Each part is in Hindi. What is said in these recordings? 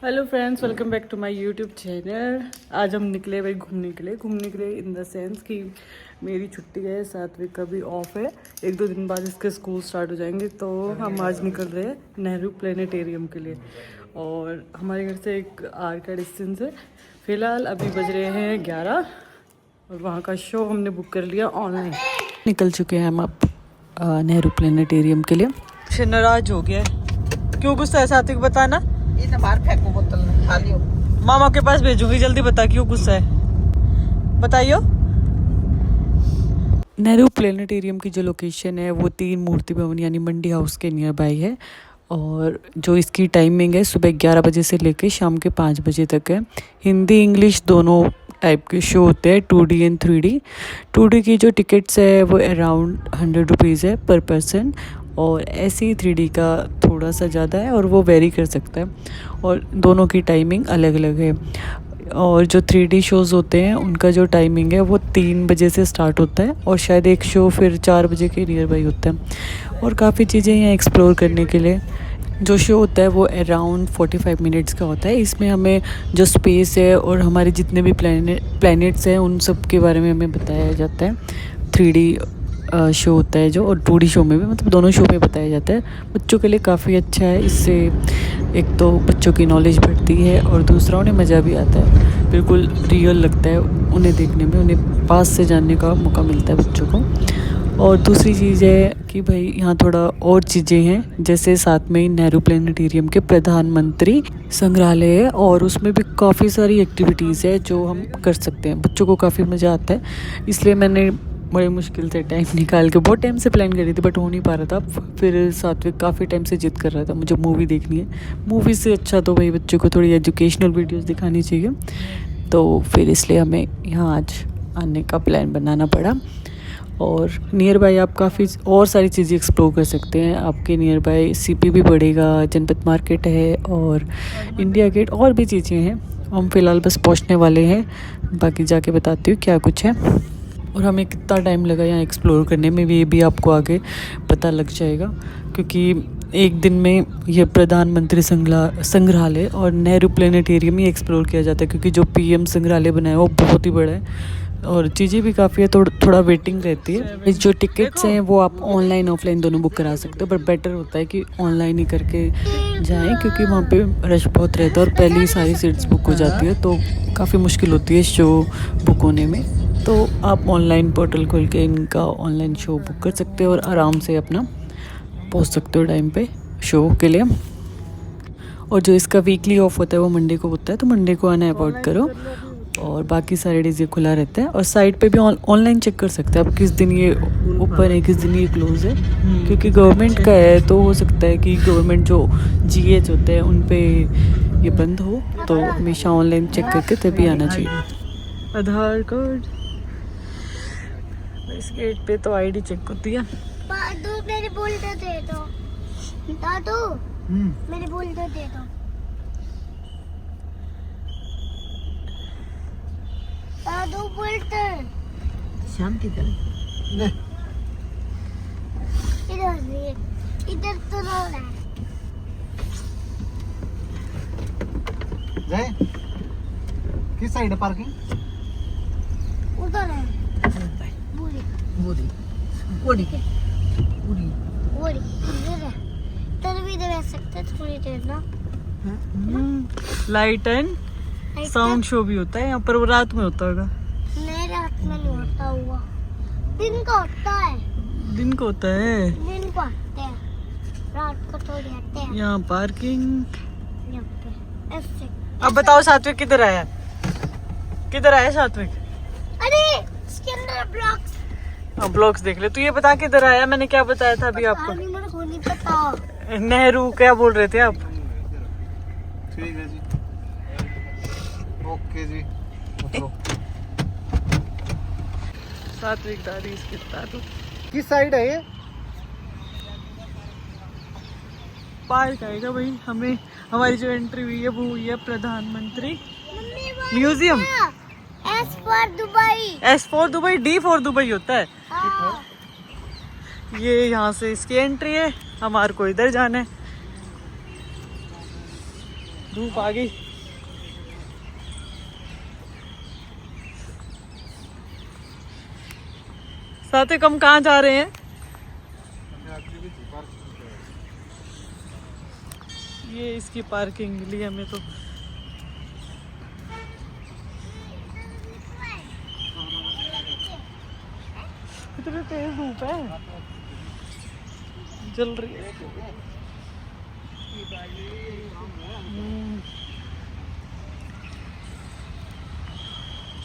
Hello friends, welcome back to my YouTube channel. आज हम निकले भाई घूमने के लिए इन द सेंस कि मेरी छुट्टी है, 7 वीक का भी ऑफ है। 1-2 दिन बाद इसके स्कूल स्टार्ट हो जाएंगे, तो हम आज निकल रहे हैं नेहरू प्लेनेटेरियम के लिए। और हमारे घर से 1 आवर का डिस्टेंस है। फ़िलहाल अभी बज रहे हैं 11 और वहाँ का शो हमने बुक कर लिया ऑनलाइन। निकल चुके हैं हम अब नेहरू प्लेनेटेरियम के लिए। से नाराज हो गया है। क्यों गुस्सा है सात्विक, बताना। ये ना बाहर फेंको, बोतल खा लियो। मामा के पास भेजूंगी, जल्दी बता क्यों गुस्सा है, बताइयो। नेहरू प्लेनेटेरियम की जो लोकेशन है वो 3 मूर्ति भवन यानी मंडी हाउस के नियर बाई है। और जो इसकी टाइमिंग है सुबह 11 बजे से लेकर शाम के 5 बजे तक है। हिंदी इंग्लिश दोनों टाइप के शो होते हैं, 2D एंड 3D। 2D की जो टिकट्स है वो अराउंड 100 रुपीज़ है पर पर्सन, और ऐसे ही 3D का थोड़ा सा ज़्यादा है और वो वेरी कर सकता है। और दोनों की टाइमिंग अलग अलग है। और जो 3D शोज़ होते हैं उनका जो टाइमिंग है वो 3 बजे से स्टार्ट होता है और शायद एक शो फिर 4 बजे के नियर बाई होता है। और काफ़ी चीज़ें यहाँ एक्सप्लोर करने के लिए। जो शो होता है वो अराउंड 45 मिनट्स का होता है। इसमें हमें जो स्पेस है और हमारे जितने भी प्लैनेट्स हैं उन सब के बारे में हमें बताया जाता है। 3D शो होता है जो, और 2D शो में भी, मतलब दोनों शो में बताया जाता है। बच्चों के लिए काफ़ी अच्छा है। इससे एक तो बच्चों की नॉलेज बढ़ती है और दूसरा उन्हें मज़ा भी आता है। बिल्कुल रियल लगता है उन्हें देखने में, उन्हें पास से जानने का मौका मिलता है बच्चों को। और दूसरी चीज़ है कि भाई यहाँ थोड़ा और चीज़ें हैं, जैसे साथ में ही नेहरू प्लेनेटेरियम के प्रधानमंत्री संग्रहालय है और उसमें भी काफ़ी सारी एक्टिविटीज़ है जो हम कर सकते हैं। बच्चों को काफ़ी मज़ा आता है, इसलिए मैंने बड़ी मुश्किल से टाइम निकाल के, बहुत टाइम से प्लान कर रही थी बट हो नहीं पा रहा था। फिर सात्विक काफ़ी टाइम से जिद कर रहा था मुझे मूवी देखनी है। मूवी से अच्छा तो भाई बच्चों को थोड़ी एजुकेशनल वीडियोस दिखानी चाहिए, तो फिर इसलिए हमें यहाँ आज आने का प्लान बनाना पड़ा। और नियर बाय आप काफ़ी और सारी चीज़ें एक्सप्लोर कर सकते हैं। आपके नियर बाय CP भी पड़ेगा, जनपद मार्केट है और इंडिया गेट, और भी चीज़ें हैं। हम फ़िलहाल बस पहुंचने वाले हैं, बाकी जाके बताती हूँ क्या कुछ है। और हमें कितना टाइम लगा यहाँ एक्सप्लोर करने में ये भी आपको आगे पता लग जाएगा, क्योंकि एक दिन में ये प्रधानमंत्री संग्रहालय और नेहरू प्लेनेटेरियम ही एक्सप्लोर किया जाता है, क्योंकि जो PM संग्रहालय बना है वो बहुत ही बड़ा है और चीज़ें भी काफ़ी है, थोड़ा वेटिंग रहती है। जो टिकट्स हैं वो आप ऑनलाइन ऑफलाइन दोनों बुक करा सकते हो, पर बेटर होता है कि ऑनलाइन ही करके जाएं, क्योंकि वहाँ पे रश बहुत रहता है और पहले ही सारी सीट्स बुक हो जाती है, तो काफ़ी मुश्किल होती है शो बुक होने में। तो आप ऑनलाइन पोर्टल खोल के इनका ऑनलाइन शो बुक कर सकते हो और आराम से अपना पहुंच सकते हो टाइम पे शो के लिए। और जो इसका वीकली ऑफ होता है वो मंडे को होता है, तो मंडे को आना अवॉइड करो और बाकी सारे डेज ये खुला रहता है। और साइट पे भी ऑनलाइन चेक कर सकते हैं आप किस दिन ये ओपन है, किस दिन ये क्लोज है, क्योंकि गवर्नमेंट का है तो हो सकता है कि गवर्नमेंट जो GH होते हैं उन पे ये बंद हो, तो हमेशा ऑनलाइन चेक करके तभी आना चाहिए। आधार कार्ड, इस गेट पे तो ID चेक होती है। दादू मेरे बोल्ट दे दो, दादू मेरे बोल्ट दे दो। दादू बोल्ट शांति कर। इधर से, इधर तो रोड है। जाए किस साइड है पार्किंग? उधर है पूरी पूरी पूरी पूरी पूरी इधर है। इधर भी दे सकते थोड़ी देर ना। लाइट एंड साउंड शो भी होता है यहाँ पर, वो रात में होता होगा। नहीं, रात में नहीं होता हुआ, दिन को होता है। दिन को होता है, दिन को आते हैं, रात को थोड़ी आते हैं। यहाँ पार्किंग। यहाँ पे ऐसे। अब बताओ सात्विक किधर आया, किधर आया सात्विक? अरे इसके अंदर ब्लॉक्स। हाँ ब्लॉक्स देख ले। तू ये बता किधर आया, मैंने क्या बताया था अभी आपको? मेरे को नहीं पता। नेहरू क्या बोल रहे थे आप? ठीक है जी, ओके जी। उतरो। सात्विक दादी इसके बता दो किस साइड है ये? पार्क आएगा भाई। हमें हमारी जो एंट्री हुई है वो हुई है प्रधानमंत्री museum. S for Dubai. S for Dubai, D for Dubai होता है। हाँ। ये यहाँ से इसकी एंट्री है, हमारे को इधर जाना है। धूप आ गई। साथ हम कहाँ जा रहे हैं? ये इसकी पार्किंग मिली हमें तो। इतनी तेज धूप है, जल रही है।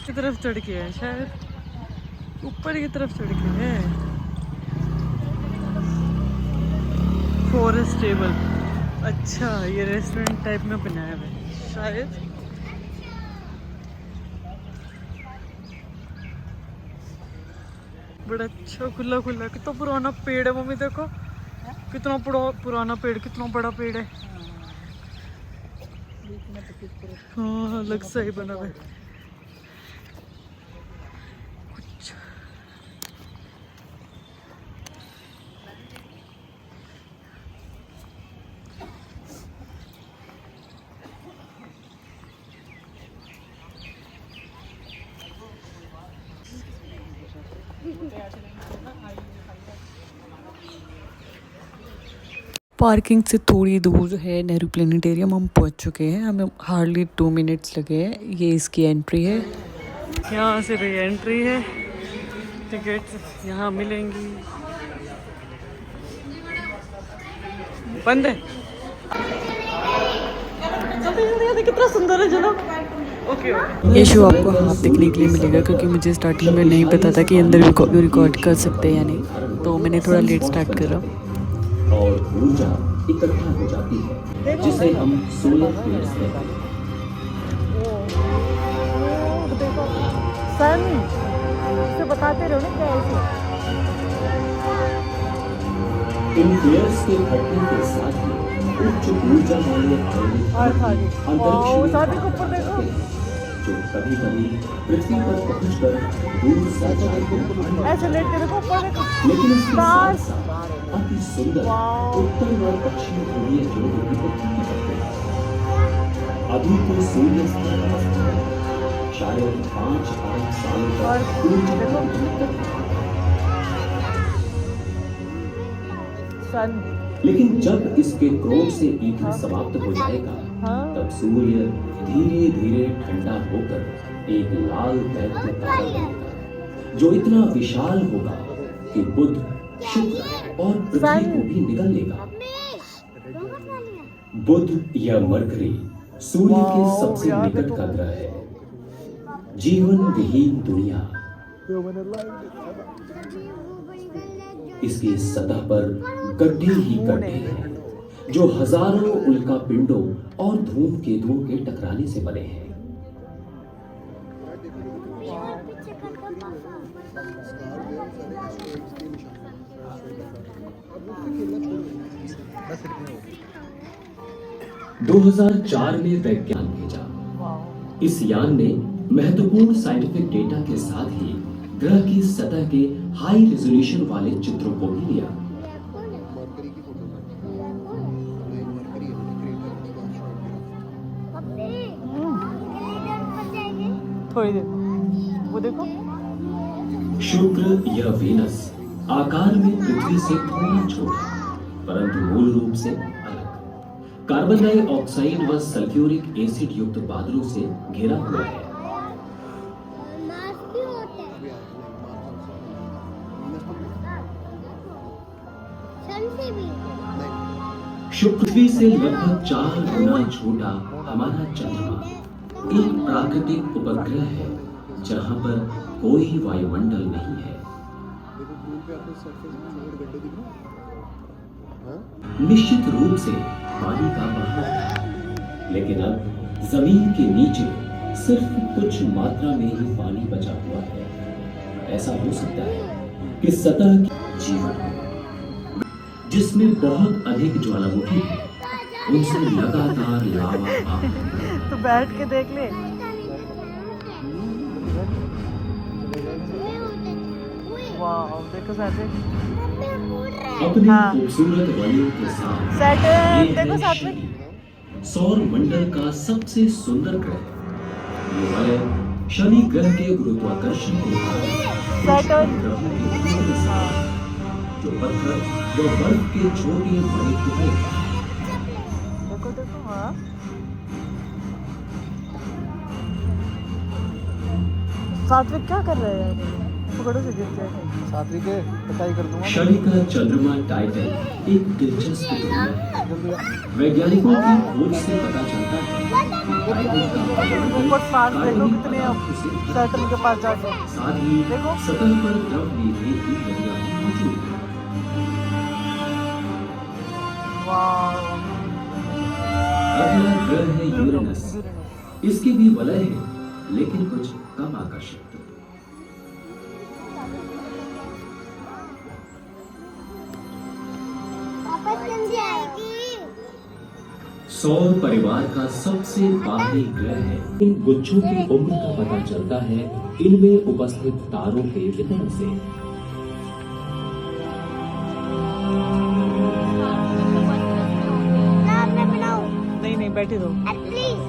की तरफ चढ़ के है शायद, ऊपर की तरफ चढ़ के है। फॉरेस्ट टेबल, अच्छा ये रेस्टोरेंट टाइप में बनाया हुआ है शायद। बड़ा अच्छा खुला खुला, कितना पुराना पेड़ है मम्मी देखो, कितना पुराना पेड़, कितना बड़ा पेड़ है। हाँ अलग सा ही बना हुआ है। पार्किंग से थोड़ी दूर है नेहरू प्लेनेटेरियम, हम पहुंच चुके हैं। हमें हार्डली 2 मिनट्स लगे हैं। ये इसकी एंट्री है, यहाँ से भी एंट्री है। टिकट यहाँ मिलेंगी। बंद है। कितना सुंदर है जनाब। ओके ये शो आपको हाफ देखने के लिए मिलेगा, क्योंकि मुझे स्टार्टिंग में नहीं पता था कि अंदर रिकॉर्ड कर सकते हैं या नहीं, तो मैंने थोड़ा लेट स्टार्ट करा। और ऊर्जा इकट्ठा हो जाती है, जिसे हम सोलर फ्लेयर्स कहते हैं। सन इसे बताते रहो ना क्या है। इन फ्लेयर्स के फटने के साथ ही उच्च ऊर्जा वाले अंतरिक्ष में जाते हैं, जो कभी कभी पृथ्वी पर पहुंचकर दूर से ऐसे लेट के देखो ऊपर देखो। लेकिन इसके साथ साथ अति सुंदर उत्तर और पश्चिमी ध्रुवीय जोड़ों की प्रतीति करते हैं। अभी तो सूर्यास्त की अवस्था है, शायद 5 अरब साल तक ऊर्जा लेकिन जब इसके क्रोध से ईंधन समाप्त हो जाएगा, तब सूर्य धीरे धीरे ठंडा होकर एक लाल दैत्य तारा बनेगा, जो इतना विशाल होगा कि बुध, शुक्र और पृथ्वी को भी निगल लेगा। बुध या मरकरी सूर्य के सबसे निकट का ग्रह है। जीवन विहीन दुनिया, इसकी सतह पर गड्ढे ही गड्ढे हैं, जो हजारों उल्का पिंडों और धूमकेतुओं के टकराने से बने हैं। बस 2004 में वैज्ञानिक भेजा। इस यान ने महत्वपूर्ण साइंटिफिक डेटा के साथ ही ग्रह की सतह के हाई रेजोल्यूशन वाले चित्रों को भी लिया। थोड़ी देर वो देखो। शुक्र या वेनस आकार में पृथ्वी से थोड़ा छोटा, परंतु मूल रूप से अलग, कार्बन डाइऑक्साइड व सल्फ्यूरिक एसिड युक्त बादलों से घिरा हुआ है। शुक्र पृथ्वी से लगभग 4 गुना छोटा हमारा चंद्रमा एक प्राकृतिक उपग्रह है, जहां पर कोई वायुमंडल नहीं है। निश्चित रूप से पानी का बहाव है, लेकिन अब जमीन के नीचे सिर्फ कुछ मात्रा में ही पानी बचा हुआ है। ऐसा हो सकता है कि सतह की जीवन जिसमें बहुत अधिक ज्वालामुखी है, उनसे लगातार लावा आ तो बैठ के देख ले। वाह देखो साथ अपनी खूबसूरत वलियों के साथ देखो साथ में सौर मंडल का सबसे सुंदर ग्रह ये वलय शनि ग्रह के गुरुत्वाकर्षण के कारण सैटर्न। ग्रहों के केंद्र से है, जो पत्थर व बर्फ के छोटे बड़े टुकड़े हैं। देखो देखो हाँ सात्विक क्या कर रहे हैं पकड़ो से गिर जाए। सात्विक है, पिटाई कर दूंगा। शनि का चंद्रमा टाइटन एक दिलचस्प दुनिया है। वैज्ञानिकों की खोज से पता चलता है कि टाइटन का वायुमंडल ऊपर सांस देखो कार्बनिक कितने अब पदार्थों से भरा सैटर्न के पास जाके है। साथ ही देखो। सतह पर द्रव नीले की नदियां भी मौजूद हैं। वाह अगला ग्रह है यूरेनस। इसके भी वलय है लेकिन कुछ कम आकर्षक। पापा संजी आएगी। सौर परिवार का सबसे बाहरी ग्रह है। इन गुच्छों की उम्र का पता चलता है इनमें उपस्थित तारों के वितरण से। ना मैं बनाऊं। नहीं नहीं बैठे रहो। प्लीज।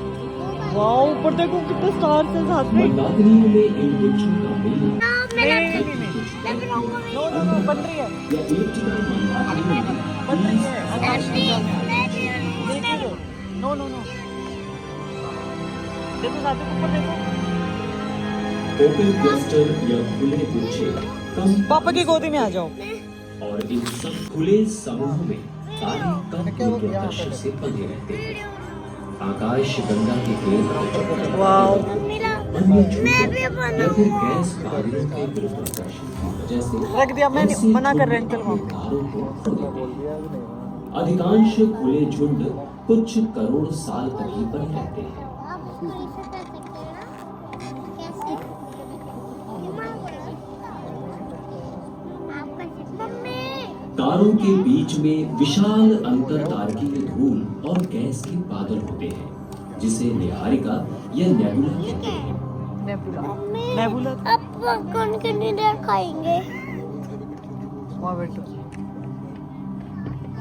वाह ऊपर देखो कितने स्टार्स हैं साथ में। मंदाकिनियों में इन गुच्छों का मिलना ना नहीं मैं नहीं मैं बनाऊंगा। नो नो नो बन रही है या इलेक्ट्रिकल मंदाकिनी बन रही है आकाश में जाने मैं देख रहे हो नो नो नो देखो साथ में ऊपर देखो ओपन क्लस्टर या खुले गुच्छे कम पापा की गोदी में आ जाओ। और इन सब खुले समूहों में तारे कम गुरुत्वाकर्षण से बंधे रहते हैं। आकाश गंगा के केंद्र वाओ अन्य मैं छोटे भी या फिर गैस बादलों के गुरुत्वाकर्षण की वजह से रख दिया मैंने ऐसे मना कर रहे हैं छोटे अंकल तारों को खो देते हैं। अधिकांश खुले झुंड कुछ करोड़ साल तक ही बने रहते हैं। आप इसको ऐसे कर सकते हैं ना? कैसे? आप कर सकते हैं। मम्मी तारों के बीच में विशाल अंतर तारकीय धूल और गैस के बादल होते हैं जिसे निहारिका या नेबुला कहते हैं। नेबुला मम्मी नेबुला अब पॉपकॉर्न के डिनर खाएंगे। वहाँ बैठो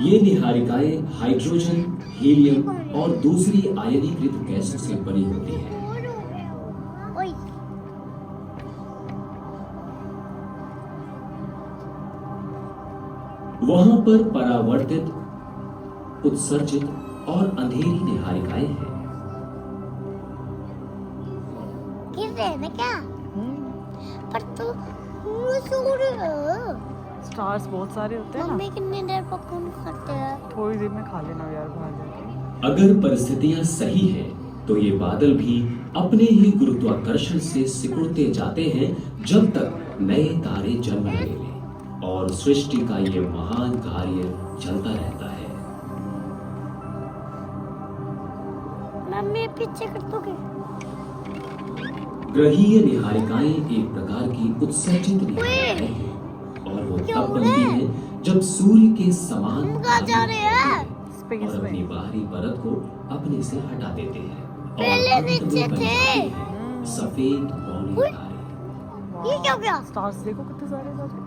ये निहारिकाएं हाइड्रोजन, हीलियम और दूसरी आयनीकृत गैसों से बनी होती हैं। ओए वहां पर परावर्तित, उत्सर्जित और अंधेरी निहारिकाएं हैं। गिर रहे हैं ना क्या? पर तू वो सो रहे हो। स्टार्स बहुत सारे होते हैं ना मम्मी कितनी देर पॉपकॉर्न खाते हैं? थोड़ी देर में खा लेना यार बाहर जाके। अगर परिस्थितियां सही हैं, तो ये बादल भी अपने ही गुरुत्वाकर्षण से सिकुड़ते जाते हैं जब तक नए तारे जन्म ले लें और सृष्टि का ये महान कार्य चलता रहता है। मम्मी पीछे कर दोगे? ग्रहीय निहारिकाएं एक प्रकार की उत्सर्जित निहारिकाएं हैं और वो तब बनती हैं जब सूर्य के समान हम कहाँ जा रहे हैं? स्पेस और अपनी में बाहरी परत को अपने से हटा देते हैं और पहले अंत में नीचे बन थे। जाते हैं सफेद मौनी तारे। ये क्या हो गया? स्टार्स देखो कितने सारे सारे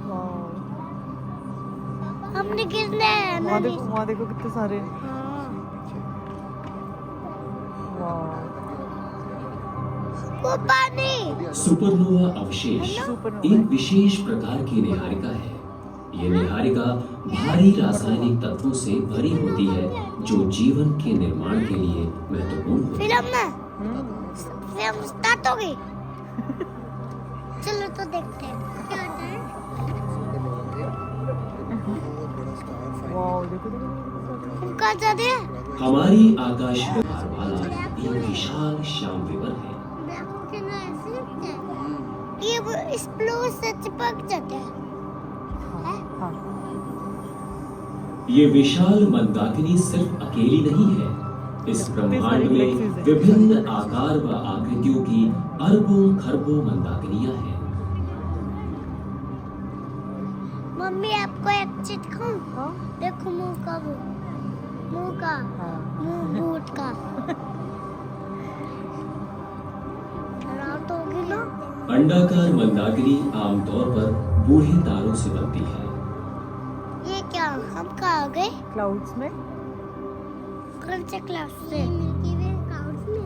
वाह हमने गिरना है मम्मी। वहाँ देखो कितने सारे हाँ। वाह वो पानी। सुपरनोवा अवशेष सुपरनोवा। एक विशेष प्रकार की निहारिका है। ये निहारिका भारी रासायनिक तत्वों से भरी होती है जो जीवन के निर्माण के लिए महत्वपूर्ण होती है। फिल्म ना फिल्म स्टार्ट हो गई। चलो तो देखते हैं क्या होता है। वाह देखो देखो देखो हम कहाँ जा रहे हैं? हमारी आकाश व्यवहार वाला एक विशाल श्याम विवर है। ये वो एक्सप्लोर से चिपक जाते हैं। हाँ ये विशाल मंदाकिनी सिर्फ अकेली नहीं है। इस ब्रह्मांड में विभिन्न आकार व आकृतियों की अरबों खरबों मंदाकिनियां हैं। मम्मी आपको एक चीज दिखाऊं? हाँ देखो मुंह का वो मुंह का हाँ मुंह बूट का रात होगी ना। अंडाकार मंदाकिनी आमतौर पर बूढ़े तारों से बनती है। ये क्या हम कहाँ आ गए? क्लाउड्स में कौन से क्लास से? मिल्की वे काउंट्स में।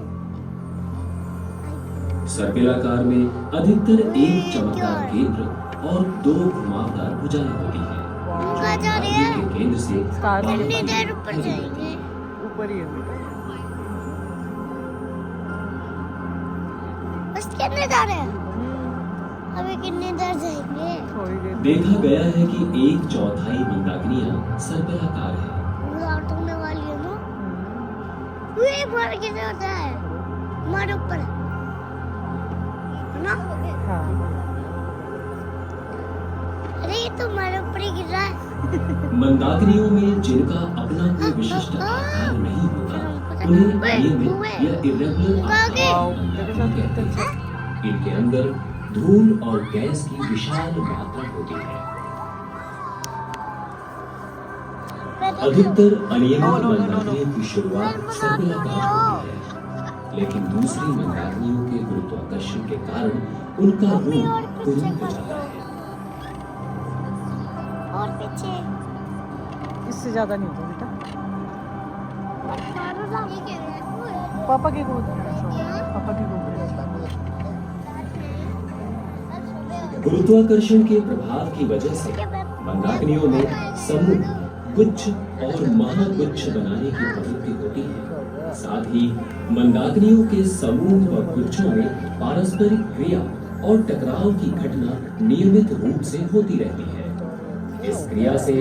सर्पिलाकार में अधिकतर एक चमकदार केंद्र और 2 घुमावदार भुजाएं होती हैं। कहाँ जा रहे नाभिक हैं? के केंद्र से कितनी देर ऊपर जाएंगे? ऊपर ही है बेटा। बस कितने जा रहे हैं? अभी कितनी देर जाएंगे? थोड़ी देर। देखा गया है कि 1/4 मंदाकिनियां सर्पिलाकार है। लौट होने वाली है ना? वे मार कैसे होता है? हमारे ऊपर है ना? हाँ। अरे ये तो हमारे ऊपर ही गिर रहा है। मंदाकिनियों में जिनका अपना कोई विशिष्ट आकार नहीं होता, उन्हें नियमित या इरेगुलर आकार कहते हैं। इनके अंदर धूल और गैस की विशाल मात्रा होती है। अधिकतर अनियमित मंदाकिनियों की शुरुआत सर्पिलाकार होती है, लेकिन दूसरी मंदाकिनियों के गुरुत्वाकर्षण के कारण उनका रूप कुंद हो जाता है। और पीछे इससे ज्यादा नहीं होता बेटा। पापा की गोद में। पापा की गोद में। गुरुत्वाकर्षण के प्रभाव की वजह से मंदाकिनियों में समूह, गुच्छ और महागुच्छ बनाने की प्रवृत्ति होती है। साथ ही मंदाकिनियों के समूह व गुच्छों में पारस्परिक क्रिया और टकराव की घटना नियमित रूप से होती रहती है। इस क्रिया से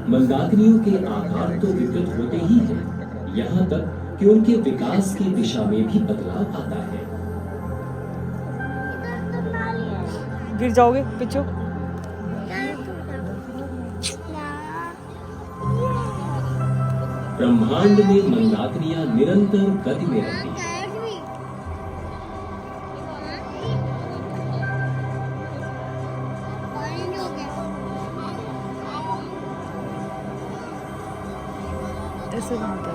मंदाकिनियों के आकार तो विकृत होते ही हैं, यहाँ तक कि उनके विकास की दिशा में भी बदलाव आता है। गिर जाओगे पिछो। ब्रह्मांड में मंदाकिनियां निरंतर गति में रहती हैं। ऐसे बनता है।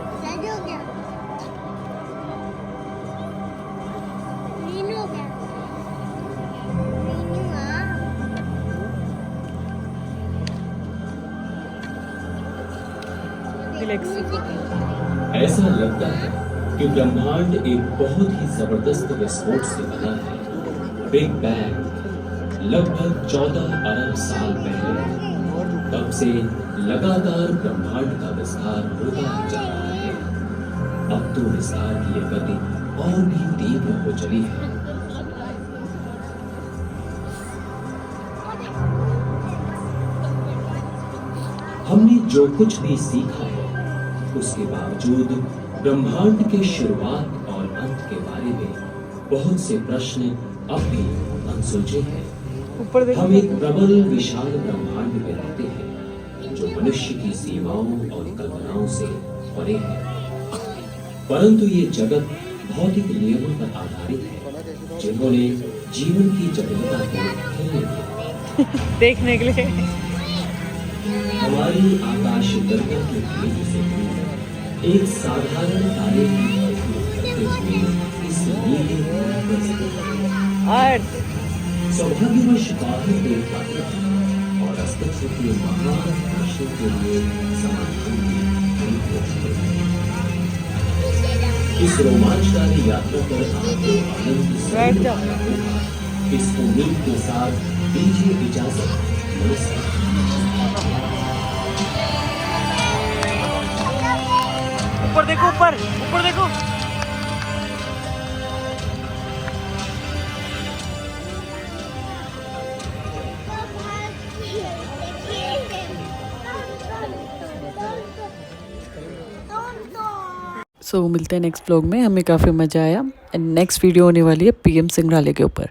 ऐसा लगता है कि ब्रह्मांड एक बहुत ही जबरदस्त विस्फोट से बना है। बिग बैंग लगभग 14 अरब साल पहले, तब से लगातार ब्रह्मांड का विस्तार होता ही जा रहा है। अब तो विस्तार की ये गति और भी तीव्र हो चली है। हमने जो कुछ भी सीखा है, उसके बावजूद ब्रह्मांड के शुरुआत और अंत के बारे में बहुत से प्रश्न अब भी अनसुलझे हैं। ऊपर देखो। हम एक प्रबल विशाल ब्रह्मांड में रहते हैं, जो मनुष्य की सीमाओं और कल्पनाओं से परे है। परंतु ये जगत भौतिक नियमों पर आधारित है, जिन्होंने जीवन की जटिलता को खेलने दिया। देखने के लिए। हमारी आकाश गंगा के केंद्र से दूर एक साधारण तारे की कल्पना करते हुए इस नीले ग्रह पर स्थित है। अर्थ। सौभाग्यवश काफी देर यात्रा और अस्तित्व के महान प्रश्नों के लिए समाधान की कई कोशिशें हैं। इस रोमांचकारी यात्रा पर आपको आनंद से बैठ जाओ। इस उम्मीद के साथ दीजिए इजाजत। नमस्कार। ऊपर देखो, ऊपर ऊपर देखो। सो मिलते हैं नेक्स्ट व्लॉग में। हमें काफ़ी मज़ा आया। एंड नेक्स्ट वीडियो होने वाली है PM संग्रहालय के ऊपर।